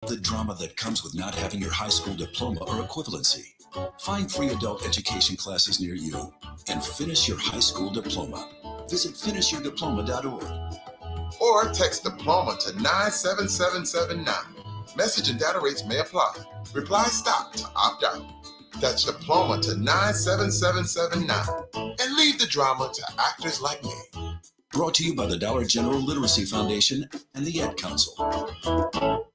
The drama that comes with not having your high school diploma or equivalency. Find free adult education classes near you and finish your high school diploma. Visit finishyourdiploma.org. Or text diploma to 97779. Message and data rates may apply. Reply STOP to opt out. That's diploma to 97779. And leave the drama to actors like me. Brought to you by the Dollar General Literacy Foundation and the Ad Council.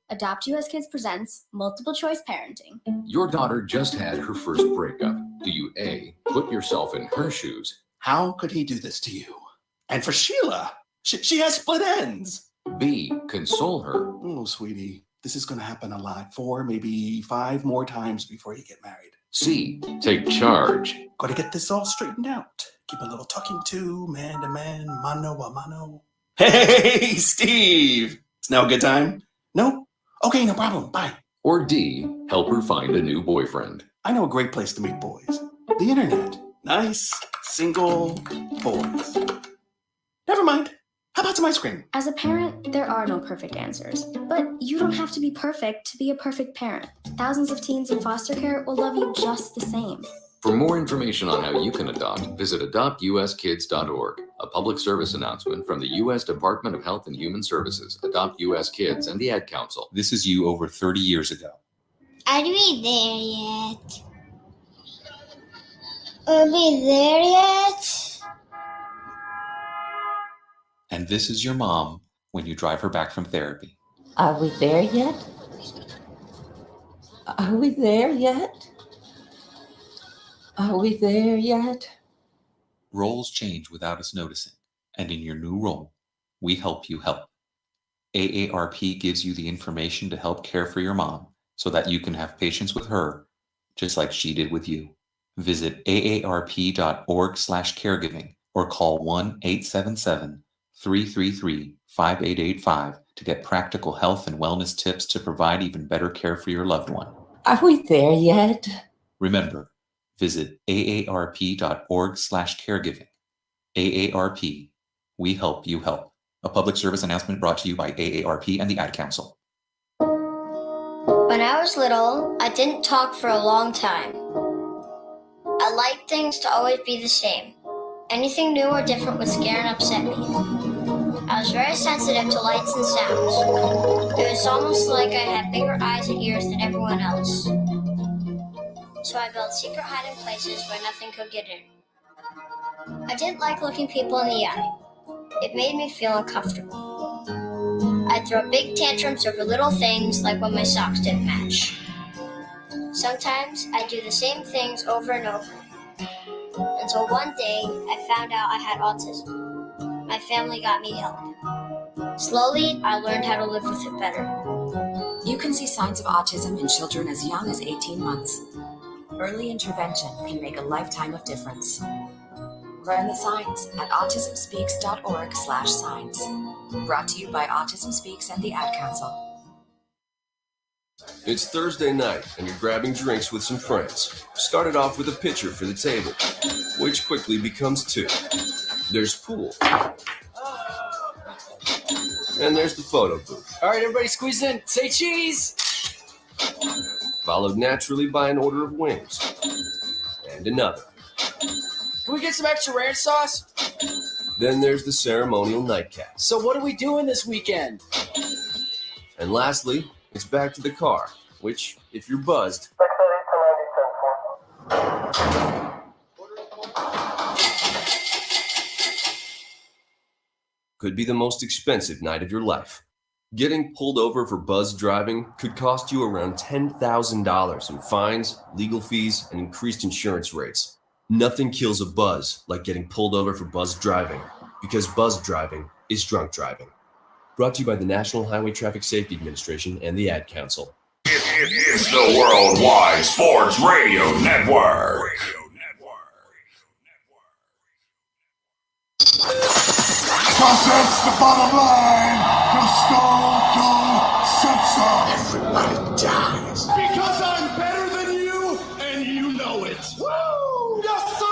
Adopt US Kids presents Multiple Choice Parenting. Your daughter just had her first breakup. Do you A, put yourself in her shoes? How could he do this to you? And for Sheila, she has split ends. B, console her. Oh, sweetie, this is going to happen a lot. 4, maybe 5 more times before you get married. C, take charge. Got to get this all straightened out. Keep a little talking to, man to man, mano a mano. Hey, Steve! It's now a good time? No? Okay, no problem. Bye. Or D, help her find a new boyfriend. I know a great place to meet boys. The internet. Nice, single boys. Never mind. How about some ice cream? As a parent, there are no perfect answers. But you don't have to be perfect to be a perfect parent. Thousands of teens in foster care will love you just the same. For more information on how you can adopt, visit adoptuskids.org. A public service announcement from the U.S. Department of Health and Human Services, Adopt U.S. Kids, and the Ad Council. This is you over 30 years ago. Are we there yet? Are we there yet? And this is your mom when you drive her back from therapy. Are we there yet? Are we there yet? Are we there yet? Roles change without us noticing. And in your new role, we help you help. AARP gives you the information to help care for your mom so that you can have patience with her, just like she did with you. Visit aarp.org/caregiving or call 1-877-333-5885 to get practical health and wellness tips to provide even better care for your loved one. Are we there yet? Remember, visit aarp.org/caregiving. AARP, we help you help. A public service announcement brought to you by AARP and the Ad Council. When I was little, I didn't talk for a long time. I liked things to always be the same. Anything new or different would scare and upset me. I was very sensitive to lights and sounds. It was almost like I had bigger eyes and ears than everyone else. So I built secret hiding places where nothing could get in. I didn't like looking people in the eye. It made me feel uncomfortable. I'd throw big tantrums over little things like when my socks didn't match. Sometimes I'd do the same things over and over. Until one day, I found out I had autism. My family got me help. Slowly, I learned how to live with it better. You can see signs of autism in children as young as 18 months. Early intervention can make a lifetime of difference. Learn the signs at autismspeaks.org/signs. Brought to you by Autism Speaks and the Ad Council. It's Thursday night, and you're grabbing drinks with some friends. Started off with a pitcher for the table, which quickly becomes 2. There's pool. And there's the photo booth. All right, everybody squeeze in. Say cheese! Followed naturally by an order of wings. And another. Can we get some extra ranch sauce? Then there's the ceremonial nightcap. So what are we doing this weekend? And lastly, it's back to the car, which, if you're buzzed, could be the most expensive night of your life. Getting pulled over for buzzed driving could cost you around $10,000 in fines, legal fees, and increased insurance rates. Nothing kills a buzz like getting pulled over for buzzed driving, because buzzed driving is drunk driving. Brought to you by the National Highway Traffic Safety Administration and the Ad Council. It's the Worldwide Sports Radio Network. Cause that's the bottom line. Cause Stone Cold said so. Everybody dies. Because I'm better than you, and you know it. Woo! Yes, sir!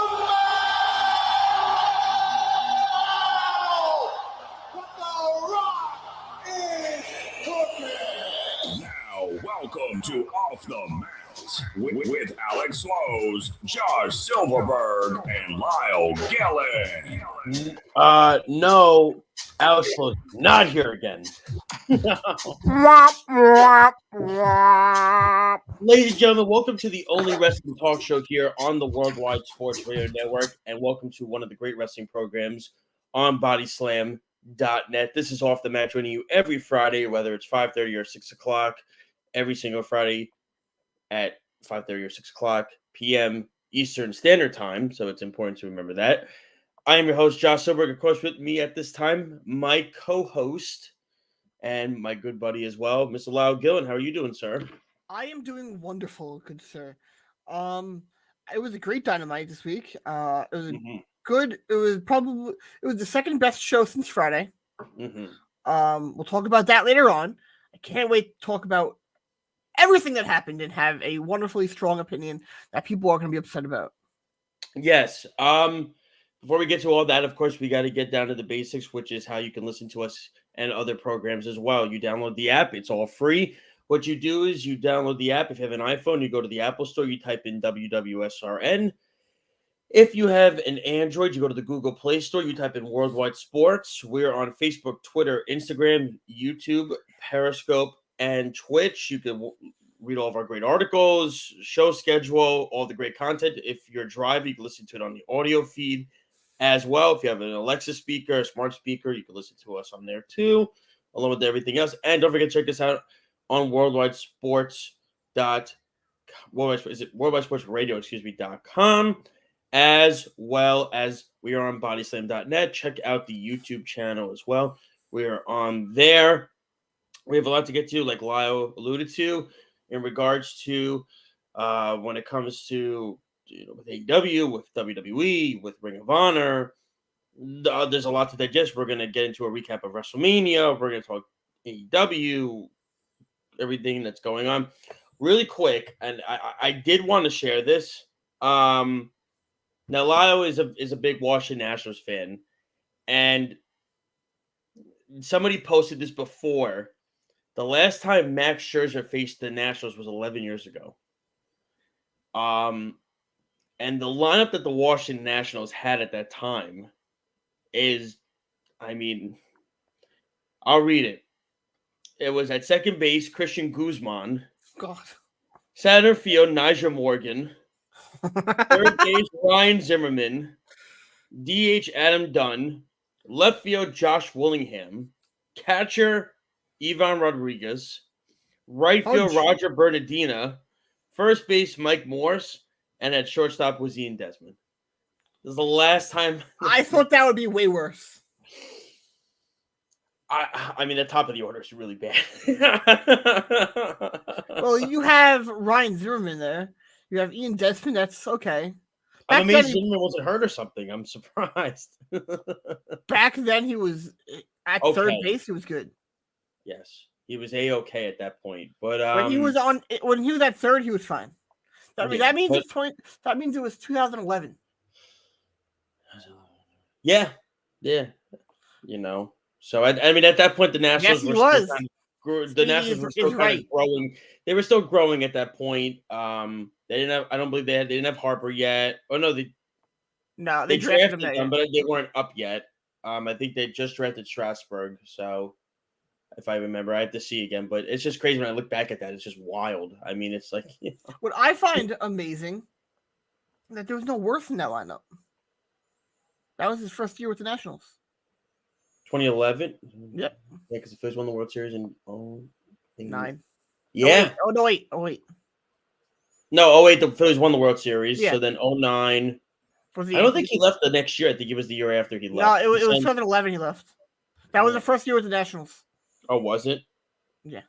What the rock is cooking. Now Welcome to Off the Mats with Alex Lowe's, Josh Silverberg, and Lyle Gillen. No, Alex Lowe's not here again. Ladies and gentlemen, welcome to the only wrestling talk show here on the Worldwide Sports Radio Network, and welcome to one of the great wrestling programs on bodyslam.net. This is Off the Mat, joining you every Friday, whether it's 5:30 or 6 o'clock, every single Friday at 5:30 or 6 o'clock p.m. Eastern Standard Time, so it's important to remember that. I am your host, Josh Silverberg. Of course, with me at this time, my co-host and my good buddy as well, Mr. Lyle Gillen. How are you doing, sir? I am doing wonderful, good sir. It was a great Dynamite this week. It was good. It was the second best show since Friday. We'll talk about that later on. I can't wait to talk about everything that happened and have a wonderfully strong opinion that people are going to be upset about. Yes. Before we get to all that, of course, we got to get down to the basics, which is how you can listen to us and other programs as well. You download the app. It's all free. What you do is you download the app. If you have an iPhone, you go to the Apple Store, you type in WWSRN. If you have an Android, you go to the Google Play Store, you type in Worldwide Sports. We're on Facebook, Twitter, Instagram, YouTube, Periscope, and Twitch. You can read all of our great articles, show schedule, all the great content. If you're driving, you can listen to it on the audio feed as well. If you have an Alexa speaker, a smart speaker, you can listen to us on there too, along with everything else. And don't forget to check us out on worldwidesportsradio.com, as well as we are on bodyslam.net. Check out the YouTube channel as well. We are on there. We have a lot to get to, like Lyle alluded to, in regards to when it comes to with AEW, with WWE, with Ring of Honor. There's a lot to digest. We're going to get into a recap of WrestleMania. We're going to talk AEW, everything that's going on really quick. And I did want to share this. Now, Lyle is a big Washington Nationals fan. And somebody posted this before. The last time Max Scherzer faced the Nationals was 11 years ago. And the lineup that the Washington Nationals had at that time is, I mean, I'll read it. It was at second base, Christian Guzman. God. Center field, Nigel Morgan. Third base, Ryan Zimmerman. DH, Adam Dunn. Left field, Josh Willingham. Catcher, Ivan Rodriguez. Right field, Roger Bernardina. First base, Mike Morse. And at shortstop was Ian Desmond. This is the last time. I thought that would be way worse. I mean, the top of the order is really bad. Well, you have Ryan Zimmerman there. You have Ian Desmond. That's okay. I'm amazed Zimmerman wasn't hurt or something. I'm surprised. Back then, he was at third base. He was good. Yes, he was A-okay at that point. But when he was at third, he was fine. That means it was 2011. Yeah. So I mean, at that point, the Nationals were still kind of growing. They were still growing at that point. They didn't have. I don't believe they didn't have Harper yet. Oh no, they drafted them, but they weren't up yet. I think they just drafted Strasburg. So if I remember, I have to see again. But it's just crazy when I look back at that. It's just wild. I mean, it's like what I find amazing that there was no Worth in that lineup. That was his first year with the Nationals. 2011. Yep. Yeah, because the Phillies won the World Series in 09. Yeah. Oh wait. No, 08, the Phillies won the World Series. Yeah. So then 09. I don't think he left the next year. I think it was the year after he left. No, it was 2011 he left. That was the first year with the Nationals. Oh, was it? Yeah.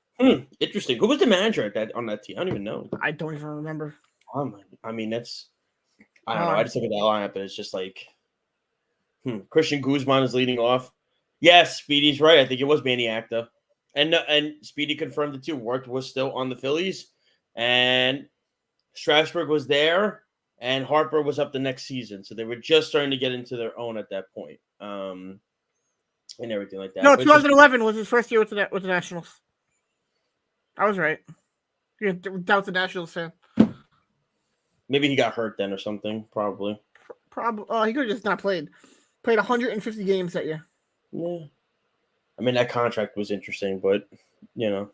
Interesting. Who was the manager on that team? I don't even know. I don't even remember. I mean, that's I don't know. I just look at that lineup and it's just like Christian Guzman is leading off. Yes, Speedy's right. I think it was Manny Acta. And Speedy confirmed it too. Worth was still on the Phillies. And Strasburg was there. And Harper was up the next season. So they were just starting to get into their own at that point. And everything like that. No, 2011 was his first year with the Nationals. I was right. without the Nationals fan. Maybe he got hurt then or something. Probably. Probably. He could have just not played. Played 150 games that year. Yeah. I mean, that contract was interesting, but it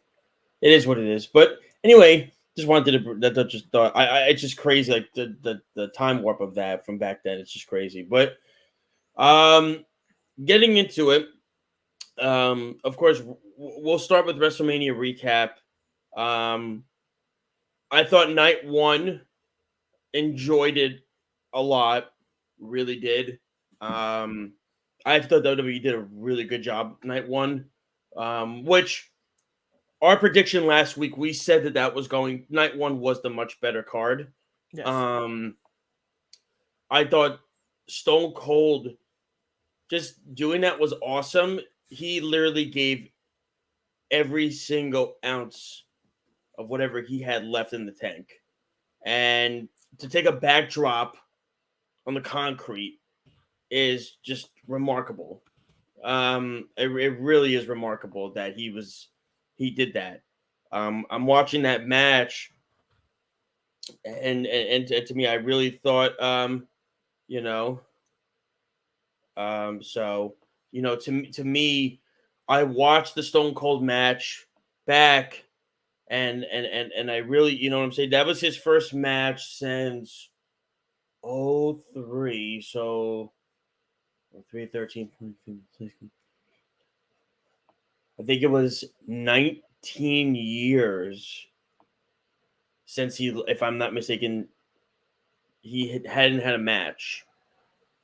is what it is. But anyway, just wanted to that just thought it's just crazy, like the time warp of that from back then. It's just crazy. But getting into it, of course, we'll start with WrestleMania recap. I thought night one, enjoyed it a lot, really did. I thought WWE did a really good job night one, which our prediction last week, we said that was night one was the much better card. Yes. I thought Stone Cold just doing that was awesome. He literally gave every single ounce of whatever he had left in the tank. And to take a backdrop on the concrete is just remarkable. It really is remarkable that he did that. I'm watching that match, and to me, I really thought, to me, I watched the Stone Cold match back, and I really, you know what I'm saying? That was his first match since 03, so 3, 13, 14, 16. I think it was 19 years since if I'm not mistaken, he hadn't had a match.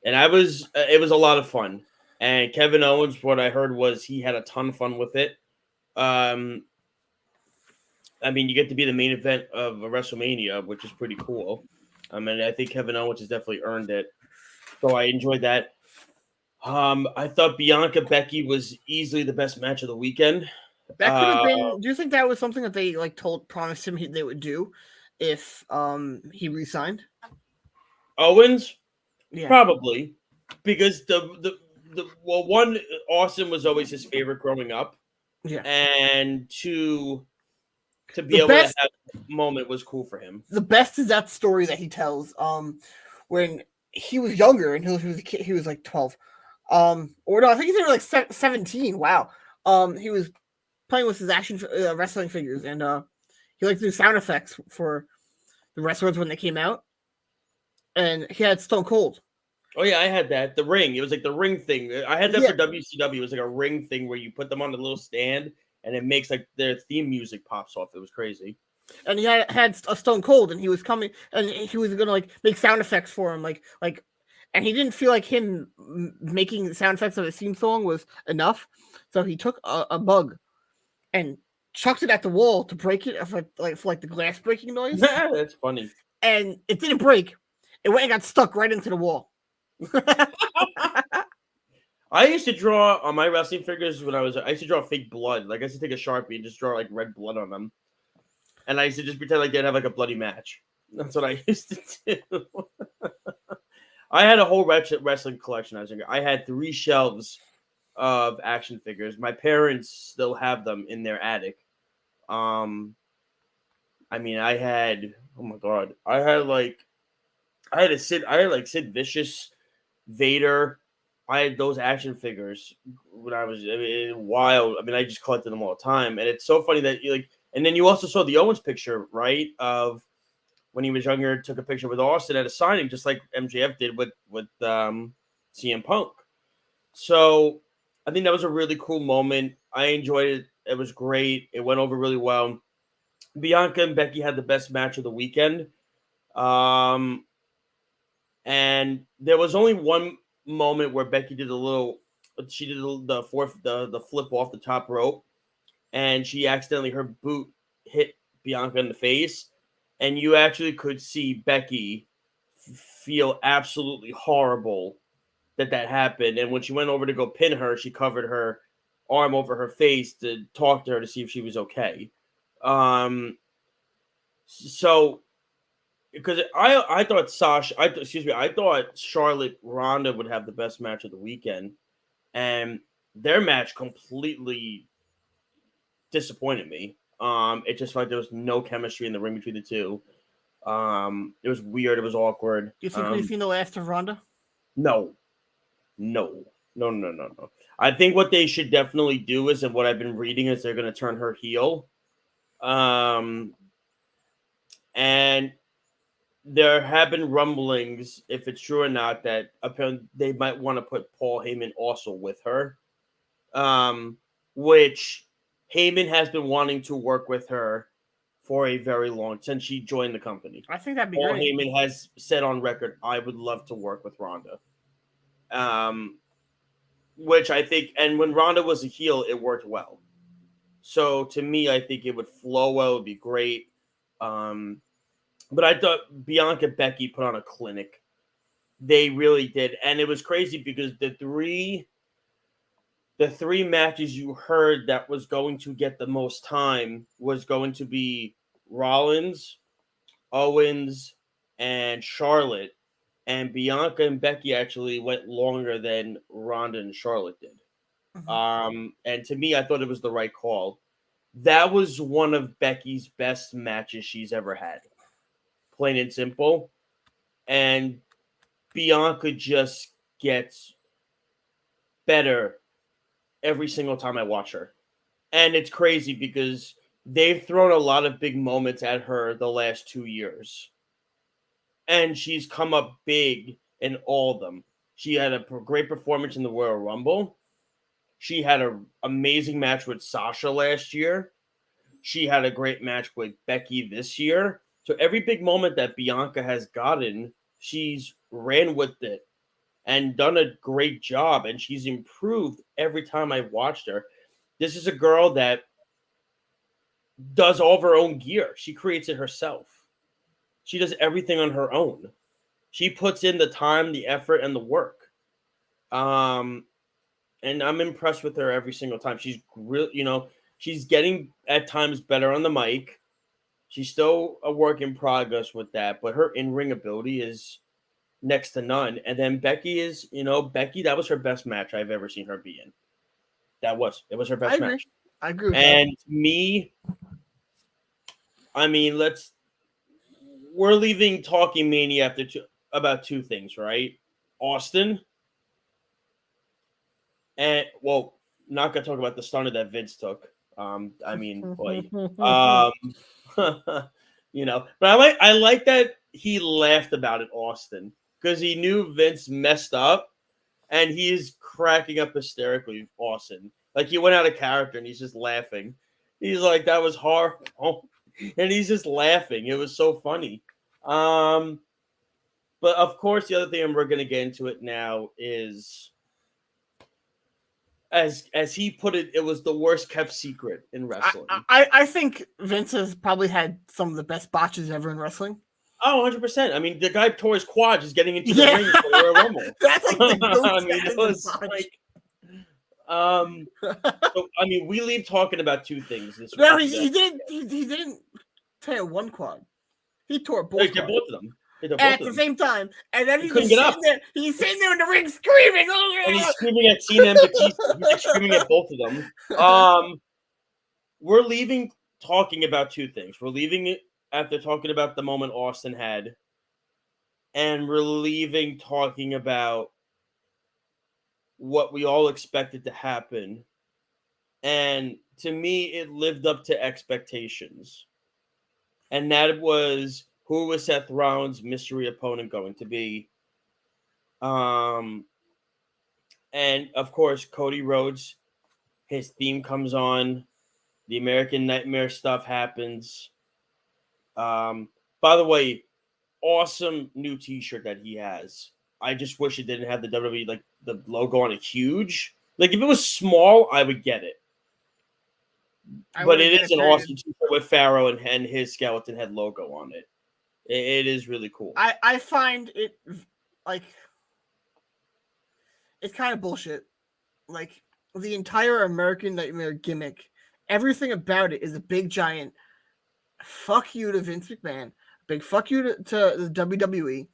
And it was a lot of fun. And Kevin Owens, what I heard was he had a ton of fun with it. I mean, you get to be the main event of a WrestleMania, which is pretty cool. I mean, I think Kevin Owens has definitely earned it. So I enjoyed that. I thought Bianca Becky was easily the best match of the weekend. That could have been. Do you think that was something that they promised him they would do if he resigned? Owens, yeah, probably, because one, Austin was always his favorite growing up. Yeah, and two, to be able to have a moment was cool for him. The best is that story that he tells. When he was younger and he was a kid, he was like 12. Or no, I think he's like 17. Wow. He was playing with his action wrestling figures, and he liked to do sound effects for the wrestlers when they came out. And he had Stone Cold. Oh yeah, I had that. The ring. It was like the ring thing. I had that for WCW. It was like a ring thing where you put them on the little stand, and it makes like their theme music pops off. It was crazy. And he had a Stone Cold, and he was coming, and he was gonna make sound effects for him, and he didn't feel like him making sound effects of his theme song was enough, so he took a bug and chucked it at the wall to break it, for the glass breaking noise. That's funny. And it didn't break. It went and got stuck right into the wall. I used to draw on my wrestling figures I used to draw fake blood. Like I used to take a Sharpie and just draw like red blood on them. And I used to just pretend like they'd have like a bloody match. That's what I used to do. I had a whole wrestling collection. I had 3 shelves of action figures. My parents still have them in their attic. I mean, I had Sid Vicious, Vader. I had those action figures when I was wild. I mean, I just collected them all the time, and it's so funny that and then you also saw the Owens picture, right? Of when he was younger, took a picture with Austin at a signing, just like MJF did with CM Punk. So I think that was a really cool moment. I enjoyed it. It was great. It went over really well. Bianca and Becky had the best match of the weekend. And there was only one moment where Becky did the flip off the top rope, and she accidentally, her boot hit Bianca in the face, and you actually could see Becky feel absolutely horrible that happened. And when she went over to go pin her, she covered her arm over her face to talk to her to see if she was okay. So because I thought I thought Charlotte Ronda would have the best match of the weekend, and their match completely disappointed me. It just felt like there was no chemistry in the ring between the two. It was weird. It was awkward. Do you think we've seen the last of Ronda? No. I think what they should definitely do is, and what I've been reading is, they're going to turn her heel. And there have been rumblings, if it's true or not, that apparently they might want to put Paul Heyman also with her. Which Heyman has been wanting to work with her for a very long, since she joined the company. I think that'd be Paul great. Heyman has said on record, I would love to work with Ronda. Which I think, and when Ronda was a heel, it worked well. So to me, I think it would flow well, it would be great. But I thought Bianca Becky put on a clinic. They really did. And it was crazy because the three matches you heard that was going to get the most time was going to be Rollins, Owens, and Charlotte. And Bianca and Becky actually went longer than Ronda and Charlotte did. And to me, I thought it was the right call. That was one of Becky's best matches she's ever had. Plain and simple. And Bianca just gets better every single time I watch her. And it's crazy because they've thrown a lot of big moments at her the last 2 years. And she's come up big in all of them. She had a great performance in the Royal Rumble. She had an amazing match with Sasha last year. She had a great match with Becky this year. So every big moment that Bianca has gotten, she's ran with it and done a great job. And she's improved every time I've watched her. This is a girl that does all of her own gear. She creates it herself. She does everything on her own. She puts in the time, the effort, and the work. And I'm impressed with her every single time. She's really, she's getting at times better on the mic. She's still a work in progress with that, but her in-ring ability is next to none. And then Becky is, Becky, that was her best match I've ever seen her be in. It was her best match. I agree with and me, I mean, we're leaving Talking Mania after about two things, right? Austin, and not gonna talk about the stunner that Vince took. I mean, boy, but I like that he laughed about it, Austin, because he knew Vince messed up, and he is cracking up hysterically, Austin. Like, he went out of character and he's just laughing. He's like, that was horrible. And he's just laughing. It was so funny. But of course, the other thing, and we're going to get into it now, is as he put it, it was the worst kept secret in wrestling. I think Vince has probably had some of the best botches ever in wrestling. Oh, 100%. I mean, the guy tore his quad just getting into the ring for the Royal Rumble. That's like the I mean, it was like, so, I mean, we leave talking about two things this week. No, he didn't tear one quad. He tore both. He did both of them. At the same time, and then he couldn't get up. He's sitting there in the ring screaming. And he's screaming at Cena and Batista. He's like screaming at both of them. We're leaving talking about two things. We're leaving it after talking about the moment Austin had, and we're leaving talking about what we all expected to happen. And to me, it lived up to expectations. And that was, who was Seth Rollins' mystery opponent going to be? And of course, Cody Rhodes, his theme comes on. The American Nightmare stuff happens. By the way, awesome new t-shirt that he has. I just wish it didn't have the WWE, like the logo on it huge. Like, if it was small, I would get it. But it is an awesome t-shirt with Pharaoh and his skeleton head logo on it. It is really cool. I find it, like, it's kind of bullshit. Like, the entire American Nightmare gimmick, everything about it is a big giant fuck you to Vince McMahon, big fuck you to the WWE.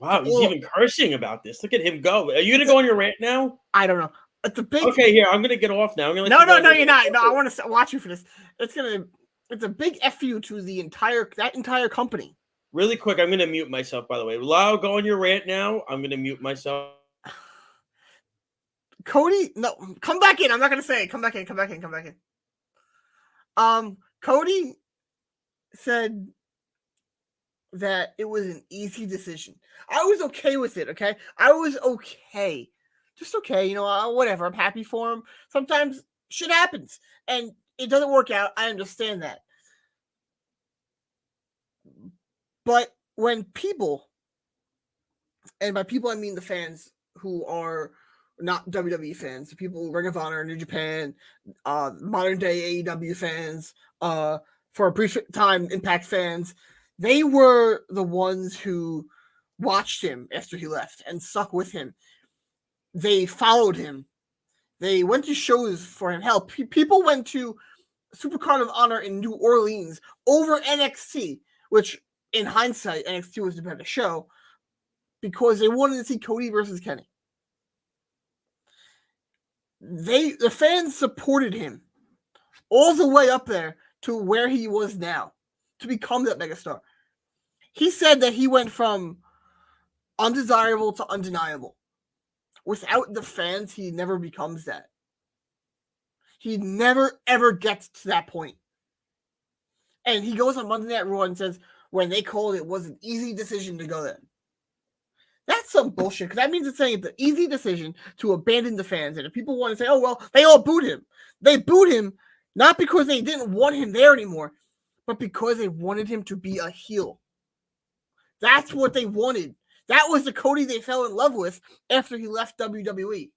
Wow, he's even cursing about this. Look at him go. Are you going to go on your rant now? I don't know. It's a big... Okay, here, I'm going to get off now. I'm gonna no, you're not. No, I want to watch you for this. It's a big FU to that entire company. Really quick, I'm going to mute myself, by the way. Lyle, go on your rant now. I'm going to mute myself. Cody, no, come back in. I'm not going to say it. Come back in. Cody said that it was an easy decision. I was okay with it, okay? I was okay. Just okay, you know, whatever. I'm happy for him. Sometimes shit happens, and it doesn't work out. I understand that. But when people, and by people I mean the fans who are not WWE fans, the people Ring of Honor, New Japan, modern day AEW fans, for a brief time Impact fans, they were the ones who watched him after he left and stuck with him. They followed him. They went to shows for him. Hell, people went to Supercard of Honor in New Orleans over NXT, which in hindsight, NXT was the better show because they wanted to see Cody versus Kenny. The fans supported him all the way up there to where he was now to become that megastar. He said that he went from undesirable to undeniable. Without the fans, he never becomes that. He never, ever gets to that point. And he goes on Monday Night Raw and says, when they called it was an easy decision to go there. That's some bullshit, because that means it's saying it's an easy decision to abandon the fans. And if people want to say, oh, well, they all booed him. They booed him not because they didn't want him there anymore, but because they wanted him to be a heel. That's what they wanted. That was the Cody they fell in love with after he left WWE.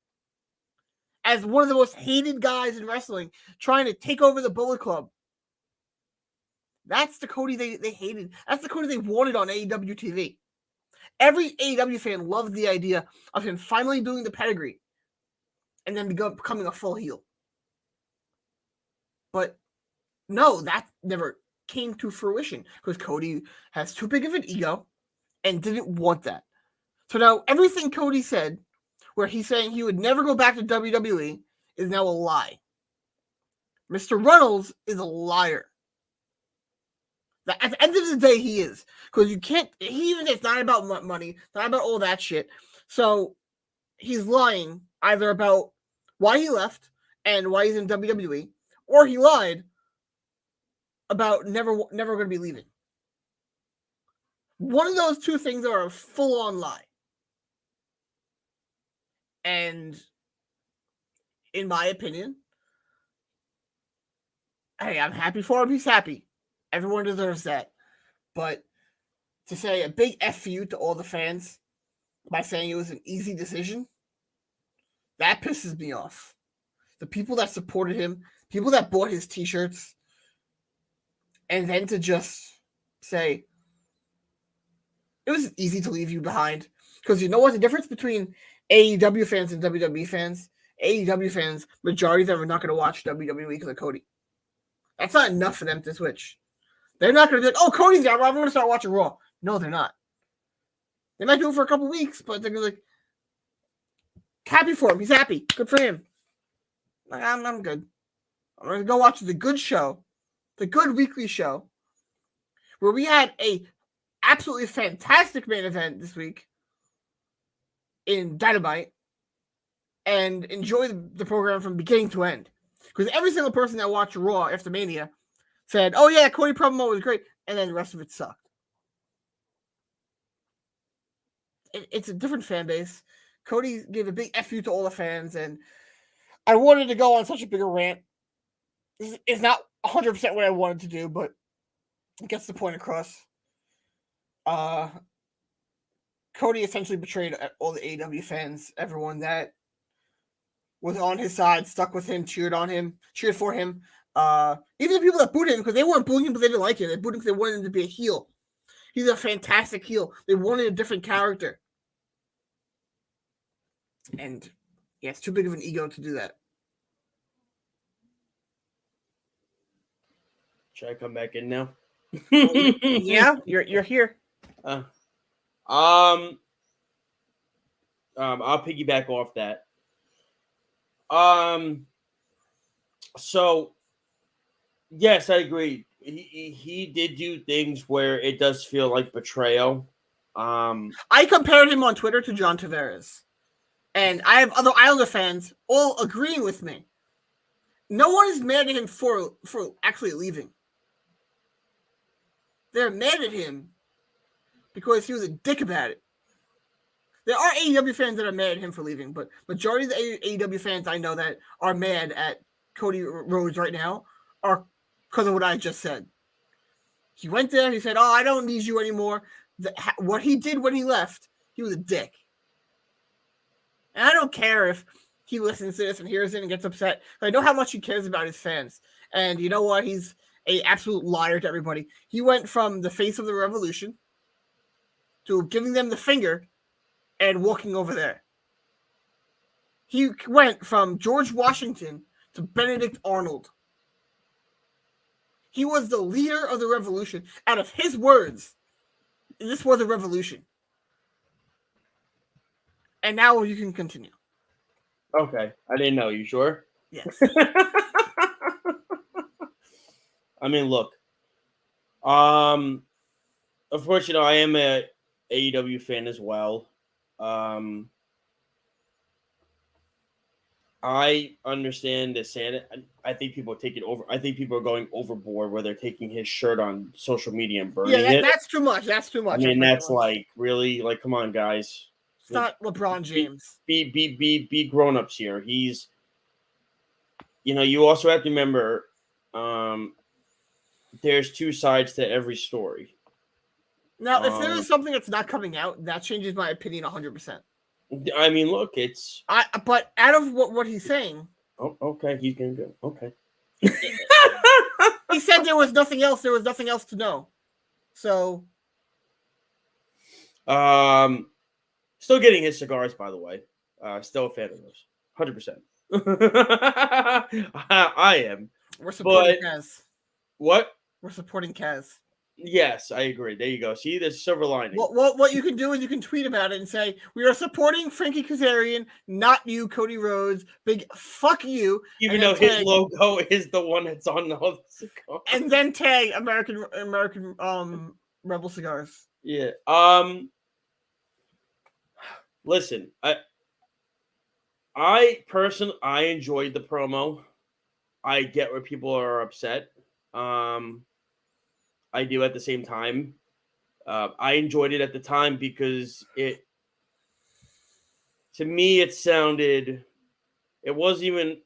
As one of the most hated guys in wrestling, trying to take over the Bullet Club. That's the Cody they hated. That's the Cody they wanted on AEW TV. Every AEW fan loved the idea of him finally doing the pedigree and then becoming a full heel. But no, that never came to fruition because Cody has too big of an ego and didn't want that. So now everything Cody said, where he's saying he would never go back to WWE, is now a lie. Mr. Runnels is a liar. At the end of the day, he is. Because you can't, it's not about money, it's not about all that shit. So he's lying either about why he left and why he's in WWE, or he lied about never going to be leaving. One of those two things are a full-on lie. And in my opinion, hey, I'm happy for him. He's happy. Everyone deserves that. But to say a big F you to all the fans by saying it was an easy decision, that pisses me off. The people that supported him, people that bought his t-shirts, and then to just say, it was easy to leave you behind. Because you know what the difference between AEW fans and WWE fans? AEW fans, majority of them are not going to watch WWE because of Cody. That's not enough for them to switch. They're not going to be like, oh, Cody's out, I'm going to start watching Raw. No, they're not. They might do it for a couple weeks, but they're going to be like, happy for him. He's happy. Good for him. Like, I'm good. I'm going to go watch the good show, the good weekly show, where we had a absolutely fantastic main event this week in Dynamite, and enjoy the program from beginning to end. Because every single person that watched Raw after Mania said, oh yeah, Cody promo was great, and then the rest of it sucked. It's a different fan base. Cody gave a big F you to all the fans, and I wanted to go on such a bigger rant. It's not 100% what I wanted to do, but it gets the point across. Cody essentially betrayed all the AEW fans, everyone that was on his side, stuck with him, cheered for him. Even the people that booed him, because they weren't booing him, but they didn't like him. They booed him because they wanted him to be a heel. He's a fantastic heel. They wanted a different character. And yeah, it's too big of an ego to do that. Should I come back in now? Yeah, you're here. I'll piggyback off that. So yes, I agree. he did do things where it does feel like betrayal. I compared him on Twitter to John Tavares, and I have other Islander fans all agreeing with me. No one is mad at him for actually leaving. They're mad at him because he was a dick about it. There are AEW fans that are mad at him for leaving, but majority of the AEW fans I know that are mad at Cody Rhodes right now are because of what I just said. He went there, he said, "Oh, I don't need you anymore." What he did when he left, he was a dick. And I don't care if he listens to this and hears it and gets upset. I know how much he cares about his fans. And you know what? He's an absolute liar to everybody. He went from the face of the revolution to giving them the finger and walking over there. He went from George Washington to Benedict Arnold. He was the leader of the revolution. Out of his words, this was a revolution. And now you can continue. Okay, I didn't know. You sure? Yes. I mean, look. Of course, I am a AEW fan as well. I understand the sad. I think people take it over. I think people are going overboard where they're taking his shirt on social media and burning it. That's too much. That's too much. I mean, that's like really like, come on, guys. It's not LeBron James. Be grown-ups here. He's, you also have to remember, there's two sides to every story. Now, if there is something that's not coming out, that changes my opinion 100%. I mean, look, it's. But out of what he's saying. Oh, okay, he's gonna go. Okay. He said there was nothing else. There was nothing else to know. So. Still getting his cigars, by the way. Still a fan of those. 100%. I am. We're supporting Kaz. What? We're supporting Kaz. Yes, I agree. There you go. See, there's silver lining. What you can do is you can tweet about it and say, "We are supporting Frankie Kazarian, not you, Cody Rhodes. Big fuck you." Even though his logo is the one that's on the cigar. And then tag American Rebel Cigars. Yeah. Listen, I personally enjoyed the promo. I get where people are upset. I do at the same time. I enjoyed it at the time because to me, it wasn't even,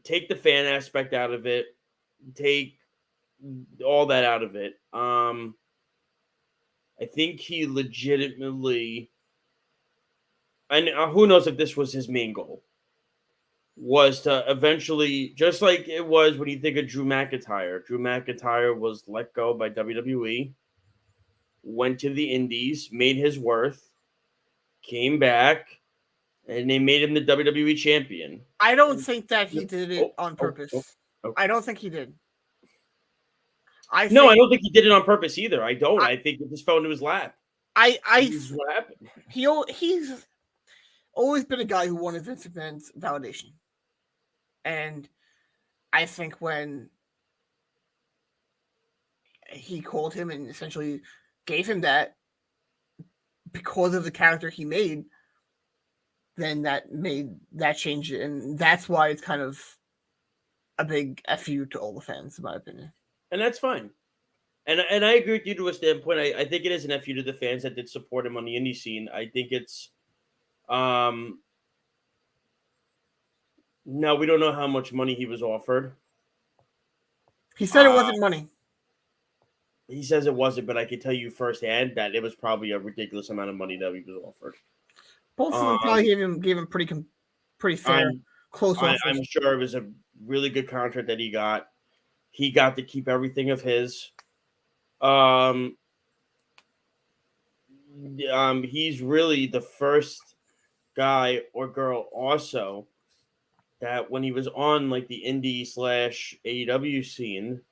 take the fan aspect out of it, take all that out of it. I think he legitimately, and who knows if this was his main goal, was to eventually, just like it was when you think of Drew McIntyre. Drew McIntyre was let go by WWE, went to the Indies, made his worth, came back, and they made him the WWE champion. I don't think that he did it on purpose. I don't think he did. I don't think he did it on purpose either. I don't. I think it just fell into his lap. He's what happened. He's always been a guy who wanted Vince McMahon's validation. And I think when he called him and essentially gave him that because of the character he made, then that made that change. And that's why it's kind of a big FU to all the fans, in my opinion. And that's fine. And I agree with you to a standpoint. I think it is an FU to the fans that did support him on the indie scene. I think it's no, we don't know how much money he was offered. He said it wasn't money. He says it wasn't, but I can tell you firsthand that it was probably a ridiculous amount of money that he was offered. Both of them probably gave him pretty fair, close offers. I'm sure it was a really good contract that he got. He got to keep everything of his. He's really the first guy or girl also that when he was on like the indie / AEW scene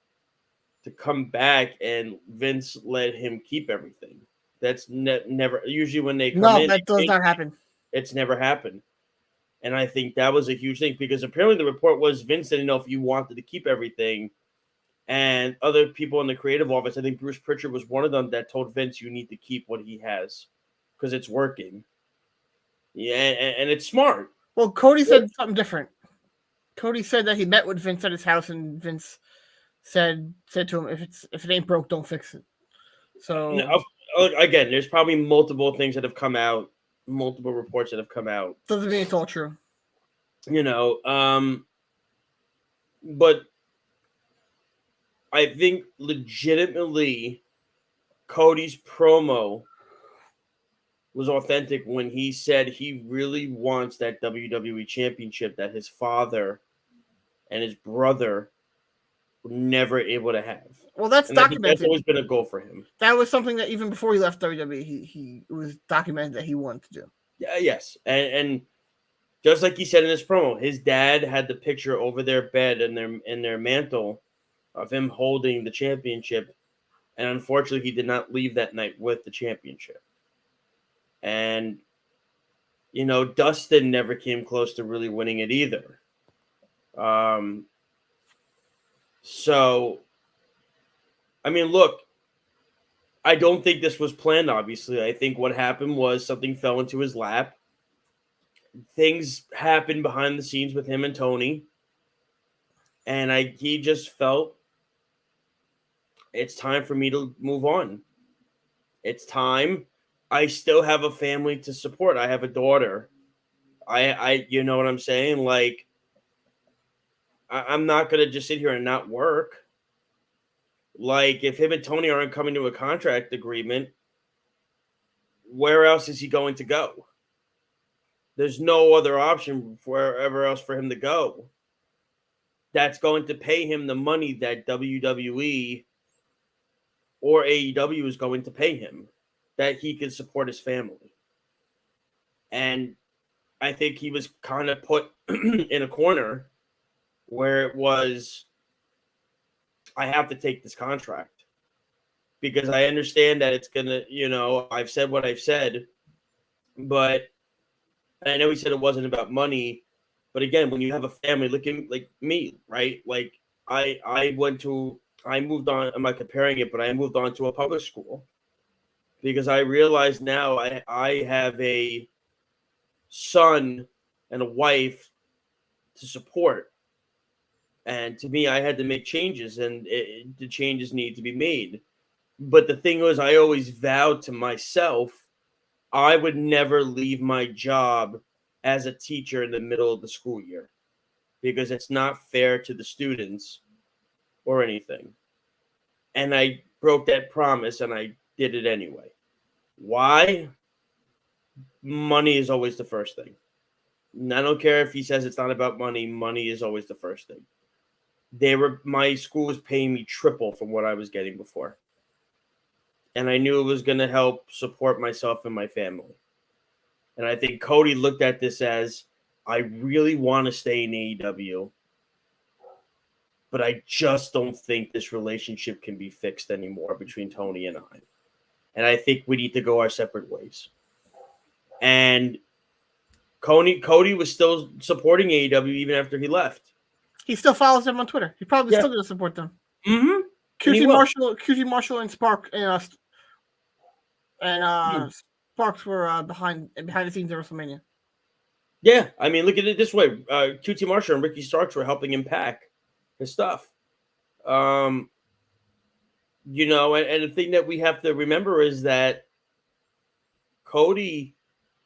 to come back and Vince let him keep everything. That's never usually when they come in. No, that does not happen. It's never happened. And I think that was a huge thing because apparently the report was Vince didn't know if you wanted to keep everything. and other people in the creative office. I think Bruce Pritchard was one of them that told Vince, "You need to keep what he has because it's working." Yeah, and it's smart. Well, Cody said something different. Cody said that he met with Vince at his house, and Vince said to him, "If it ain't broke, don't fix it." So again, there's probably multiple things that have come out, multiple reports that have come out. Doesn't mean it's all true. But I think legitimately Cody's promo was authentic when he said he really wants that WWE championship that his father and his brother were never able to have. Well, that's documented. That's always been a goal for him. That was something that even before he left WWE, he was documented that he wanted to do. Yeah, yes. And just like he said in his promo, his dad had the picture over their bed and their mantle of him holding the championship. And unfortunately, he did not leave that night with the championship. And, Dustin never came close to really winning it either. So, I mean, look, I don't think this was planned, obviously. I think what happened was something fell into his lap. Things happened behind the scenes with him and Tony. And he just felt it's time for me to move on. It's time. I still have a family to support. I have a daughter. I you know what I'm saying? Like, I'm not going to just sit here and not work. Like, if him and Tony aren't coming to a contract agreement, where else is he going to go? There's no other option wherever else for him to go that's going to pay him the money that WWE or AEW is going to pay him, that he can support his family. And I think he was kind of put in a corner where it was, I have to take this contract because I understand that it's going to, I've said what I've said, but I know he said it wasn't about money. But again, when you have a family, look at like me, right? Like I moved on, I'm not comparing it, but I moved on to a public school because I realize now I have a son and a wife to support. And to me, I had to make changes, and the changes need to be made. But the thing was, I always vowed to myself, I would never leave my job as a teacher in the middle of the school year because it's not fair to the students or anything. And I broke that promise and I did it anyway. Why? Money is always the first thing. And I don't care if he says it's not about money. Money is always the first thing. My school was paying me triple from what I was getting before. And I knew it was going to help support myself and my family. And I think Cody looked at this as, I really want to stay in AEW, but I just don't think this relationship can be fixed anymore between Tony and I. And I think we need to go our separate ways. And Cody was still supporting AEW even after he left. He still follows them on Twitter. He probably still going to support them. Mm-hmm. QT Marshall and Spark and Sparks were behind the scenes at WrestleMania. Yeah, I mean, look at it this way: QT Marshall and Ricky Starks were helping him pack his stuff. And the thing that we have to remember is that Cody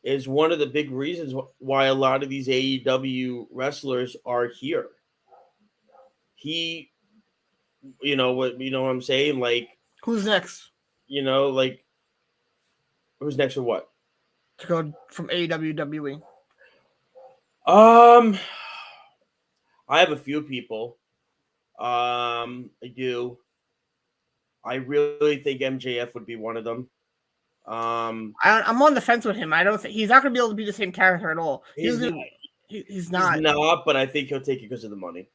is one of the big reasons why a lot of these AEW wrestlers are here. He, what I'm saying? Like, who's next? Who's next for what? To go from AEW to WWE. I have a few people. I do. I really think MJF would be one of them. I'm on the fence with him. I don't think he's not going to be able to be the same character at all. He's not. He's not, but I think he'll take it because of the money.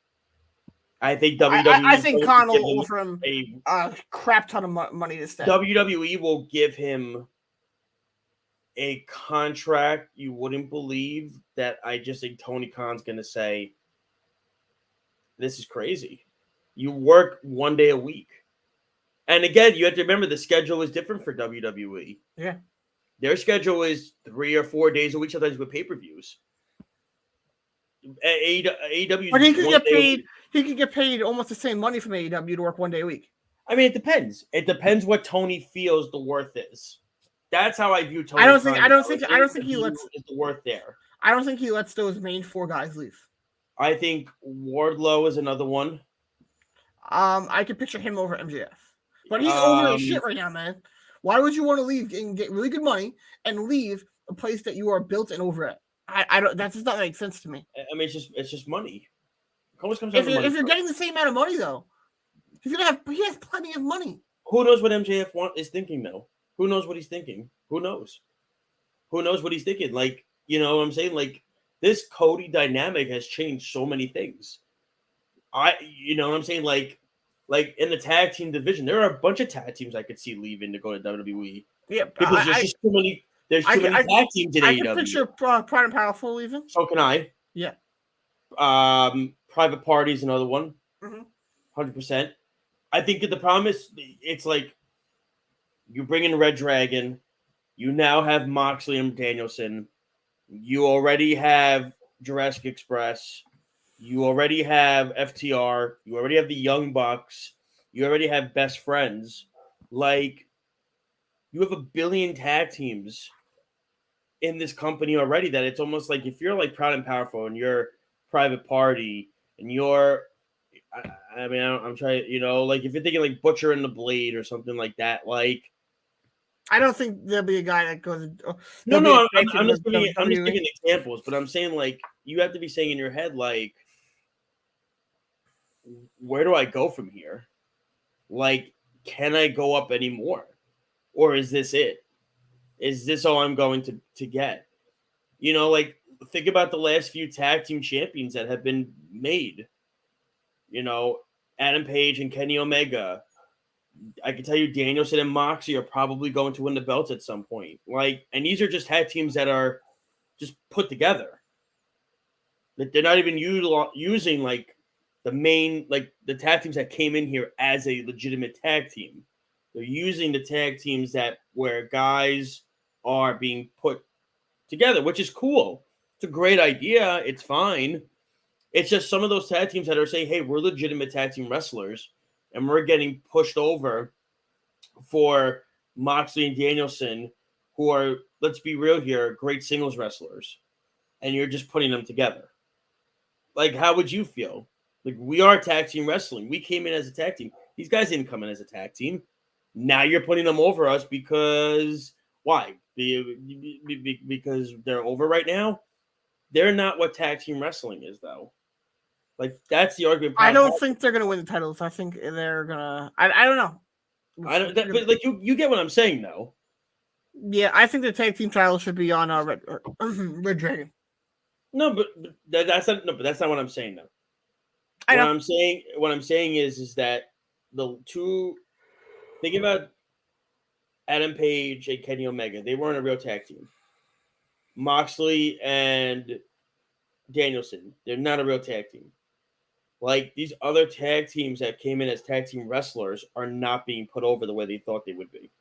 I think WWE. I think Khan will offer him a crap ton of money to stay. WWE will give him a contract you wouldn't believe that I just think Tony Khan's going to say, this is crazy. You work 1 day a week. And again, you have to remember the schedule is different for WWE. Yeah. Their schedule is 3 or 4 days a week, sometimes with pay-per-views. AEW. But he could get paid. He could get paid almost the same money from AEW to work 1 day a week. I mean, it depends. It depends what Tony feels the worth is. That's how I view Tony. I don't think he lets is the worth there. I don't think he lets those main 4 guys leave. I think Wardlow is another one. I could picture him over MJF, but he's over his shit right now, man. Why would you want to leave and get really good money and leave a place that you are built and over at? I don't. That does not make sense to me. I mean, it's just money. It always comes If down to money. you're getting the same amount of money, though, he has plenty of money. Who knows what MJF is thinking though? Who knows what he's thinking? Who knows? Who knows what he's thinking? Like, you know what I'm saying? Like, this Cody dynamic has changed so many things. You know what I'm saying? Like in the tag team division, there are a bunch of tag teams I could see leaving to go to WWE. Yeah, because there's just too many. There's too many tag teams in AEW. I can picture Pride and Powerful leaving. So can I. Yeah. Private Party is another one. 100%. I think that the problem is it's like you bring in Red Dragon, you now have Moxley and Danielson, you already have Jurassic Express, you already have FTR, you already have the Young Bucks, you already have Best Friends. Like, you have a billion tag teams in this company already that it's almost like if you're like Proud and Powerful and you're Private Party and you're, I mean, I'm trying, you know, like if you're thinking like Butcher and the Blade or something like that, like. I don't think there'll be a guy that goes. No, I'm just giving examples, but I'm saying like you have to be saying in your head like, where do I go from here? Like, can I go up anymore? Or is this it? Is this all I'm going to get? You know, like think about the last few tag team champions that have been made. You know, Adam Page and Kenny Omega. I can tell you Danielson and Moxley are probably going to win the belts at some point. Like, and these are just tag teams that are just put together. That they're not even using like the main, like the tag teams that came in here as a legitimate tag team. They're using the tag teams that where guys are being put together, which is cool. It's a great idea. It's fine. It's just some of those tag teams that are saying, hey, we're legitimate tag team wrestlers, and we're getting pushed over for Moxley and Danielson, who are, let's be real here, great singles wrestlers, and you're just putting them together. Like, how would you feel? Like, we are tag team wrestling. We came in as a tag team. These guys didn't come in as a tag team. Now you're putting them over us because why? Because they're over right now? They're not what tag team wrestling is, though. Like, that's the argument. I don't think they're going to win the titles. I think they're going to... I don't know. But like, you get what I'm saying, though. Yeah, I think the tag team title should be on Red Dragon. No, but that's not what I'm saying, though. What I'm saying is that the two... Think about Adam Page and Kenny Omega. They weren't a real tag team. Moxley and Danielson, they're not a real tag team. Like, these other tag teams that came in as tag team wrestlers are not being put over the way they thought they would be.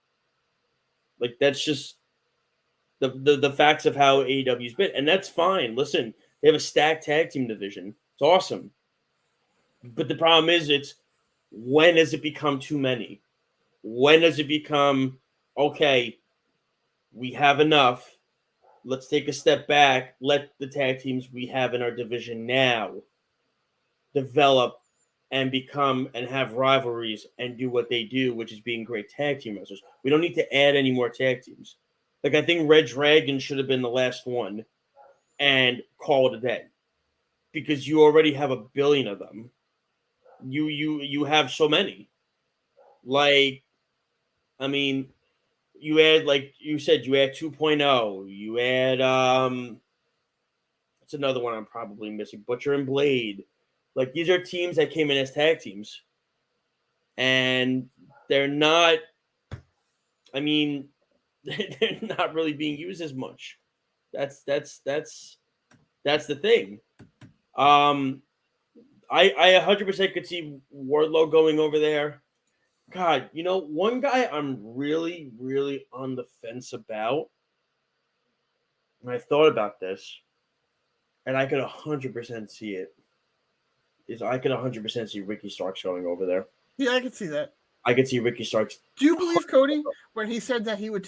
Like, that's just the facts of how AEW's been. And that's fine. Listen, they have a stacked tag team division. It's awesome. But the problem is, it's when does it become too many? When does it become, okay, we have enough. Let's take a step back. Let the tag teams we have in our division now develop and become and have rivalries and do what they do, which is being great tag team wrestlers. We don't need to add any more tag teams. Like, I think Red Dragon should have been the last one and call it a day because you already have a billion of them. You have so many. Like, I mean, you add, like you said, you add 2.0. You add, it's another one I'm probably missing, Butcher and Blade. Like, these are teams that came in as tag teams. And they're not, I mean, they're not really being used as much. That's the thing. I 100% could see Wardlow going over there. God, one guy I'm really, really on the fence about, and I thought about this, and I could 100% see it, is I could 100% see Ricky Starks going over there. Yeah, I can see that. I could see Ricky Starks. Do you believe Cody when he said that he would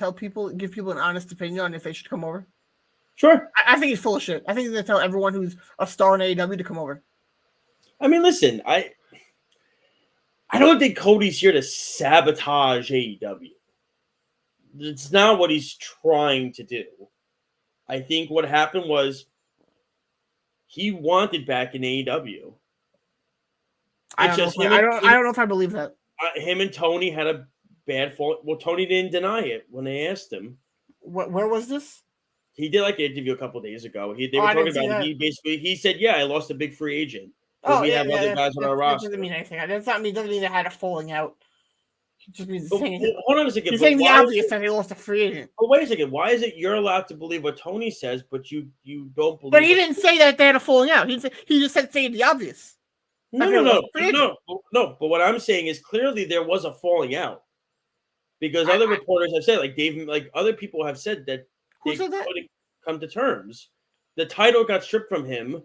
give people an honest opinion on if they should come over? Sure. I think he's full of shit. I think he's going to tell everyone who's a star in AEW to come over. I mean, listen, I don't think Cody's here to sabotage AEW. It's not what he's trying to do. I think what happened was he wanted back in AEW. I don't know if I believe that. Him and Tony had a bad fall. Well, Tony didn't deny it when they asked him. Where was this? He did like an interview a couple days ago. They were talking about it. He said, "Yeah, I lost a big free agent. We have other guys on our roster." That doesn't mean anything. Doesn't mean they had a falling out. It just means hold on a second. He's saying the obvious that he lost a free agent. But wait a second. Why is it you're allowed to believe what Tony says, but you don't believe? But he didn't say that they had a falling out. He just said saying the obvious. No. But what I'm saying is clearly there was a falling out because other reporters have said, other people have said that they couldn't come to terms. The title got stripped from him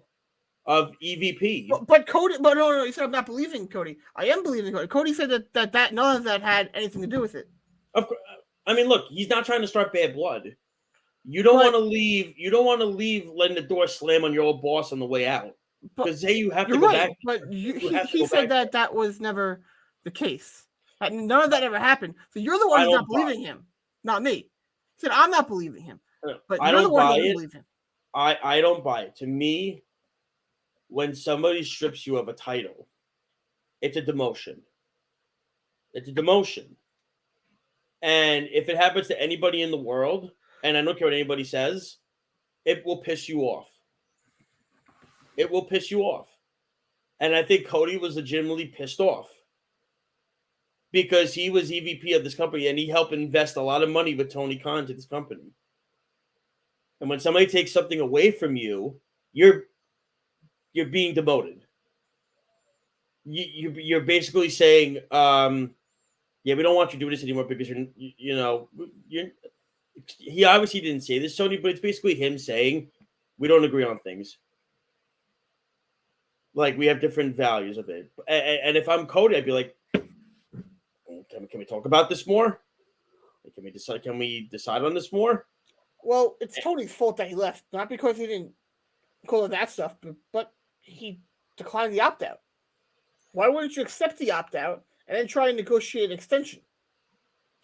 of EVP. But Cody, no. He said I'm not believing Cody. I am believing Cody. Cody said that none of that had anything to do with it. Of course, I mean, look, he's not trying to start bad blood. You don't want to leave. You don't want to leave letting the door slam on your old boss on the way out. Because say you have to go back. But he said that was never the case. None of that ever happened. So you're the one who's not believing him, not me. He said I'm not believing him. But you're the one who doesn't believe him. I don't buy it. To me, when somebody strips you of a title, it's a demotion. It's a demotion. And if it happens to anybody in the world, and I don't care what anybody says, it will piss you off. It will piss you off. And I think Cody was legitimately pissed off because he was EVP of this company and he helped invest a lot of money with Tony Khan to this company. And when somebody takes something away from you, you're being demoted. You're basically saying, we don't want you to do this anymore because you're he obviously didn't say this, Tony, but it's basically him saying we don't agree on things. Like, we have different values of it. And if I'm Cody, I'd be like, can we talk about this more? Can we decide on this more? Well, it's Tony's fault that he left. Not because he didn't call it that stuff, but he declined the opt-out. Why wouldn't you accept the opt-out and then try and negotiate an extension?